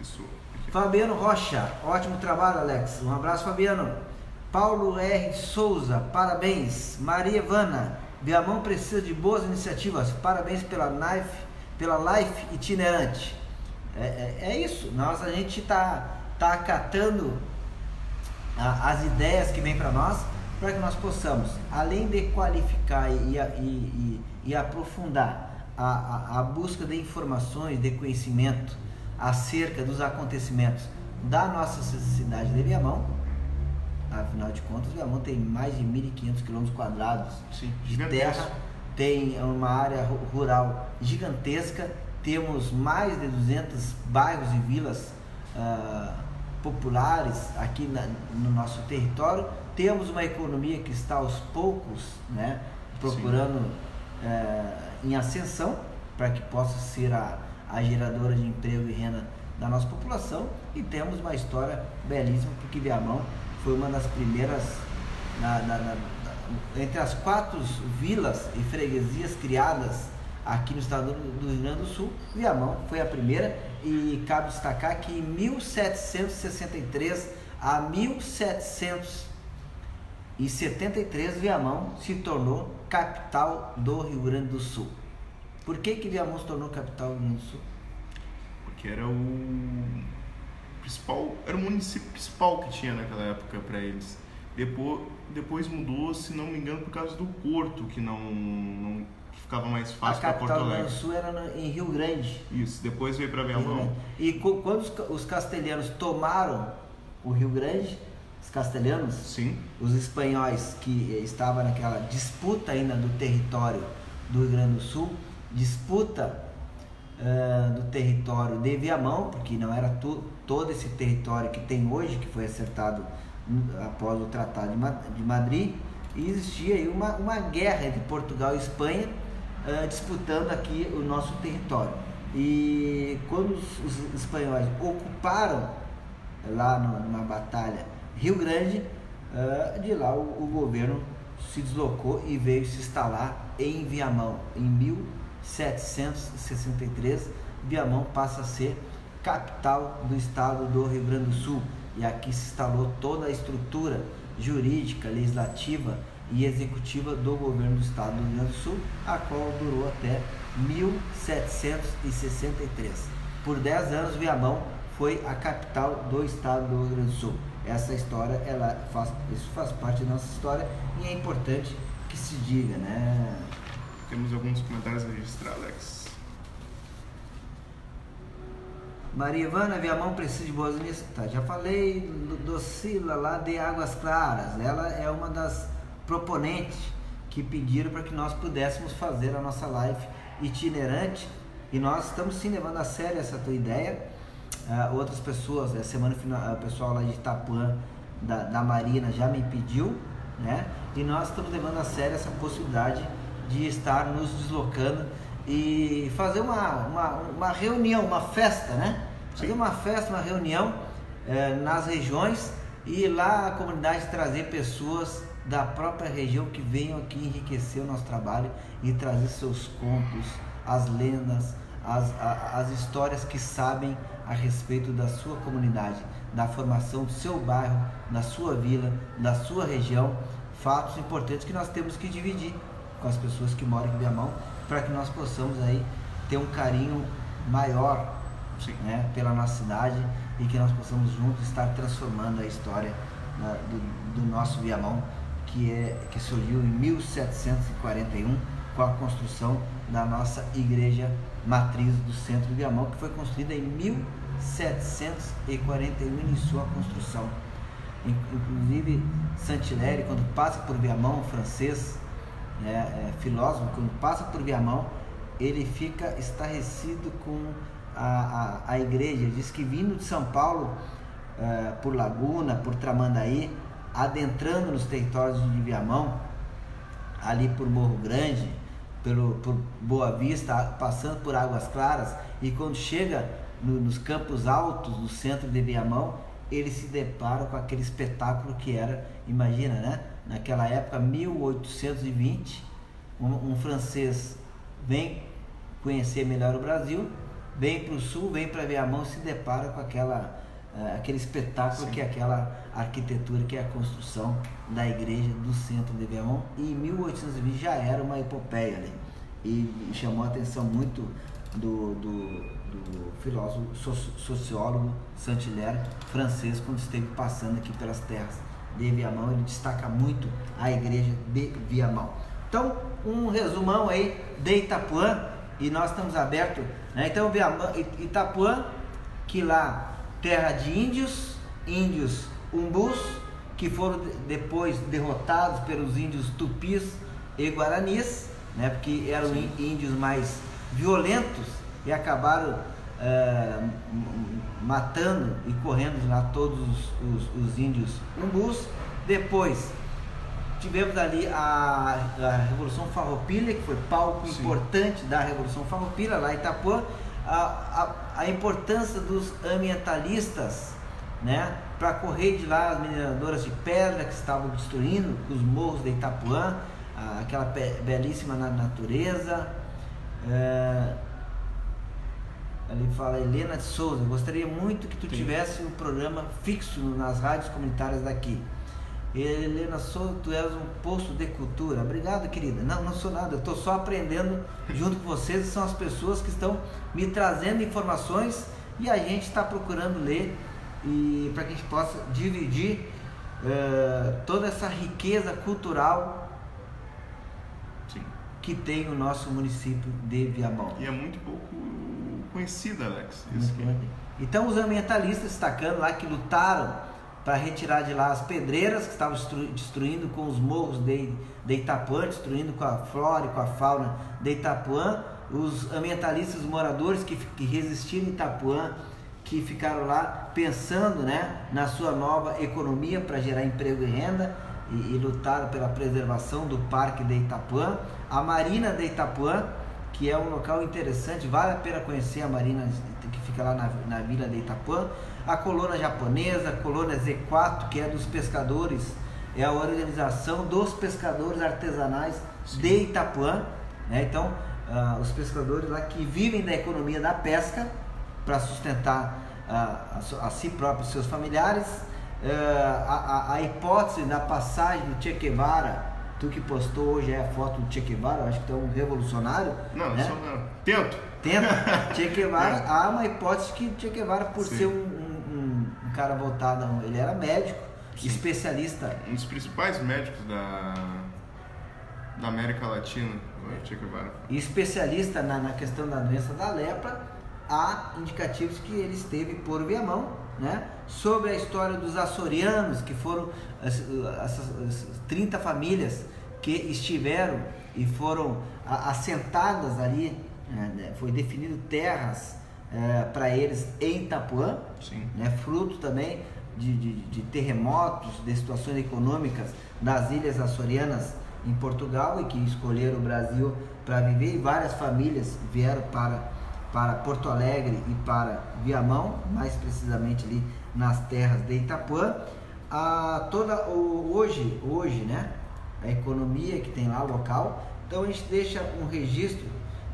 [SPEAKER 2] Isso.
[SPEAKER 1] Fabiano Rocha, ótimo trabalho, Alex. Um abraço, Fabiano. Paulo R. Souza, parabéns. Maria Ivana, Viamão precisa de boas iniciativas. Parabéns pela life itinerante. É isso. A gente tá acatando as ideias que vêm para nós, para que nós possamos, além de qualificar e aprofundar a busca de informações, de conhecimento acerca dos acontecimentos da nossa cidade de Viamão. Afinal de contas, Viamão tem mais de 1.500 km² de terra, tem uma área rural gigantesca, temos mais de 200 bairros e vilas populares aqui no nosso território. Temos uma economia que está aos poucos, né, procurando em ascensão, para que possa ser a geradora de emprego e renda da nossa população. E temos uma história belíssima, porque Viamão foi uma das primeiras, entre as 4 vilas e freguesias criadas aqui no estado do Rio Grande do Sul, Viamão foi a primeira. E cabe destacar que em 1763 a 1773 Viamão se tornou capital do Rio Grande do Sul. Por que Viamão se tornou capital do Rio Grande do Sul?
[SPEAKER 2] Porque era o município principal que tinha naquela época para eles. Depois mudou, se não me engano, por causa do Porto, que não ficava mais fácil para Porto Alegre. A capital do Sul
[SPEAKER 1] era em Rio Grande.
[SPEAKER 2] Isso, depois veio para Viamão.
[SPEAKER 1] E quando os castelhanos tomaram o Rio Grande, os castelhanos,
[SPEAKER 2] sim,
[SPEAKER 1] os espanhóis que estavam naquela disputa ainda do território do Rio Grande do Sul, disputa do território de Viamão, porque não era todo esse território que tem hoje, que foi acertado após o Tratado de Madrid, e existia aí uma guerra entre Portugal e Espanha, disputando aqui o nosso território. E quando os espanhóis ocuparam lá numa batalha Rio Grande, de lá o governo se deslocou e veio se instalar em Viamão. Em 1763, Viamão passa a ser capital do estado do Rio Grande do Sul, e aqui se instalou toda a estrutura jurídica, legislativa e executiva do governo do estado do Rio Grande do Sul, a qual durou até 1763. Por 10 anos, Viamão foi a capital do estado do Rio Grande do Sul. Essa história, isso faz parte da nossa história e é importante que se diga, né?
[SPEAKER 2] Temos alguns comentários a registrar, Alex.
[SPEAKER 1] Maria Ivana, Viamão precisa de boas iniciativas. Tá, já falei do Sila lá de Águas Claras. Ela é uma das proponentes que pediram para que nós pudéssemos fazer a nossa live itinerante, e nós estamos sim levando a sério essa tua ideia. Outras pessoas, semana final, o pessoal lá de Itapuã da Marina já me pediu, né? E nós estamos levando a sério essa possibilidade de estar nos deslocando e fazer uma reunião, uma festa, né? Fazer uma festa, uma reunião nas regiões, e lá a comunidade trazer pessoas da própria região que venham aqui enriquecer o nosso trabalho e trazer seus contos, as lendas, as histórias que sabem a respeito da sua comunidade, da formação do seu bairro, da sua vila, da sua região, fatos importantes que nós temos que dividir com as pessoas que moram em Viamão, para que nós possamos aí ter um carinho maior, né, pela nossa cidade, e que nós possamos juntos estar transformando a história do nosso Viamão, que surgiu em 1741 com a construção da nossa igreja matriz do centro de Viamão, que foi construída em 1741, iniciou a construção. Inclusive Saint-Hilaire, quando passa por Viamão, francês, filósofo, quando passa por Viamão, ele fica estarrecido com a igreja. Diz que vindo de São Paulo, por Laguna, por Tramandaí, adentrando nos territórios de Viamão, ali por Morro Grande, por Boa Vista, passando por Águas Claras, e quando chega nos Campos Altos, no centro de Viamão, ele se depara com aquele espetáculo que era, imagina, né? Naquela época, 1820, um francês vem conhecer melhor o Brasil, vem para o sul, vem para Viamão, se depara com aquele espetáculo. Sim. Que é aquela arquitetura, que é a construção da igreja do centro de Viamão, e em 1820 já era uma epopeia, né? E chamou a atenção muito do filósofo, sociólogo Saint-Hilaire, francês, quando esteve passando aqui pelas terras de Viamão. Ele destaca muito a igreja de Viamão. Então, um resumão aí de Itapuã, e nós estamos abertos, né? Então, Viamão, Itapuã, que lá, terra de índios umbus, que foram depois derrotados pelos índios tupis e guaranis, né? Porque eram índios mais violentos e acabaram matando e correndo lá todos os índios umbus. Depois tivemos ali a Revolução Farroupilha, que foi palco. Sim. Importante da Revolução Farroupilha, lá em Itapuã, a importância dos ambientalistas, né, para correr de lá as mineradoras de pedra que estavam destruindo os morros de Itapuã, aquela belíssima natureza. Ali fala Helena de Souza: gostaria muito que tu tivesse um programa fixo nas rádios comunitárias daqui. Helena Souza, tu és um posto de cultura. Obrigado, querida. Não sou nada, eu estou só aprendendo junto com vocês. São as pessoas que estão me trazendo informações, e a gente está procurando ler, e para que a gente possa dividir toda essa riqueza cultural. Sim. Que tem o nosso município de Viamão.
[SPEAKER 2] E é muito pouco conhecida, Alex.
[SPEAKER 1] Então, os ambientalistas destacando lá que lutaram para retirar de lá as pedreiras que estavam destruindo com os morros de Itapuã, destruindo com a flora e com a fauna de Itapuã. Os ambientalistas, os moradores que resistiram em Itapuã, que ficaram lá pensando, né, na sua nova economia para gerar emprego e renda, e lutaram pela preservação do Parque de Itapuã. A Marina de Itapuã, que é um local interessante, vale a pena conhecer a Marina, que fica lá na vila de Itapuã. A colônia japonesa, a colônia Z4, que é dos pescadores, é a organização dos pescadores artesanais. Sim. De Itapuã, né? Então, os pescadores lá que vivem da economia da pesca para sustentar a si próprios e seus familiares. A hipótese da passagem do Che Guevara Tu que postou hoje a foto do Che Guevara, eu acho que tu é um revolucionário.
[SPEAKER 2] Não,
[SPEAKER 1] né?
[SPEAKER 2] só não. Tento.
[SPEAKER 1] Che Guevara, há uma hipótese que Che Guevara, por
[SPEAKER 2] Sim.
[SPEAKER 1] ser um cara voltado, ele era médico,
[SPEAKER 2] Sim.
[SPEAKER 1] especialista.
[SPEAKER 2] Um dos principais médicos da América Latina, o Che Guevara.
[SPEAKER 1] E especialista na questão da doença da lepra, há indicativos que ele esteve por Viamão, né? Sobre a história dos açorianos, que foram essas 30 famílias que estiveram e foram assentadas ali, né? Foi definido terras para eles em Itapuã, né? Fruto também de terremotos, de situações econômicas das ilhas açorianas em Portugal, e que escolheram o Brasil para viver, e várias famílias vieram para Porto Alegre e para Viamão, mais precisamente ali nas terras de Itapuã. Hoje, né, a economia que tem lá local. Então a gente deixa um registro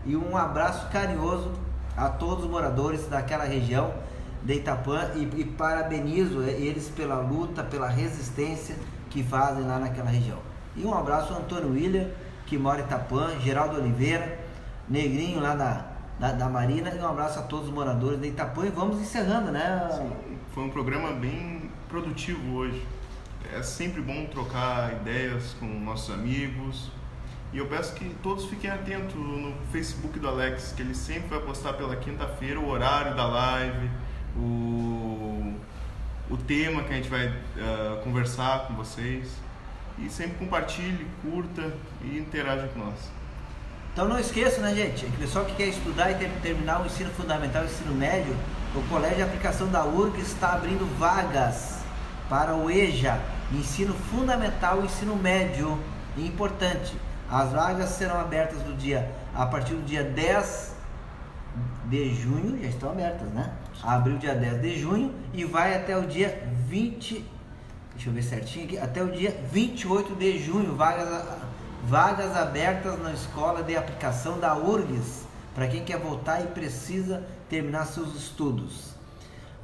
[SPEAKER 1] e um abraço carinhoso a todos os moradores daquela região de Itapuã, e parabenizo eles pela luta, pela resistência que fazem lá naquela região. E um abraço ao Antônio William, que mora em Itapuã, Geraldo Oliveira, Negrinho lá da Marina, e um abraço a todos os moradores de Itapuã. E vamos encerrando, né?
[SPEAKER 2] Sim, foi um programa bem produtivo hoje. É sempre bom trocar ideias com nossos amigos. E eu peço que todos fiquem atentos no Facebook do Alex, que ele sempre vai postar pela quinta-feira o horário da live, o tema que a gente vai conversar com vocês. E sempre compartilhe, curta e interaja com nós.
[SPEAKER 1] Então não esqueça, né, gente? O pessoal que quer estudar e terminar o ensino fundamental e o ensino médio, o Colégio de Aplicação da URG está abrindo vagas para o EJA, ensino fundamental e ensino médio. E importante, as vagas serão abertas a partir do dia 10 de junho, já estão abertas, né? Abriu dia 10 de junho e vai até o dia 20, deixa eu ver certinho aqui, até o dia 28 de junho, vagas abertas na Escola de Aplicação da URGS, para quem quer voltar e precisa terminar seus estudos.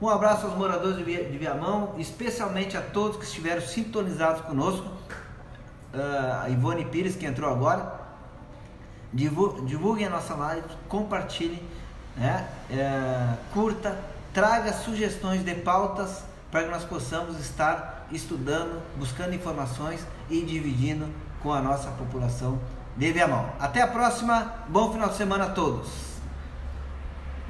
[SPEAKER 1] Um abraço aos moradores de Viamão, especialmente a todos que estiveram sintonizados conosco. A Ivone Pires, que entrou agora. Divulguem a nossa live, compartilhem, né? Curta, traga sugestões de pautas para que nós possamos estar estudando, buscando informações e dividindo com a nossa população de Viamão. Até a próxima, bom final de semana a todos!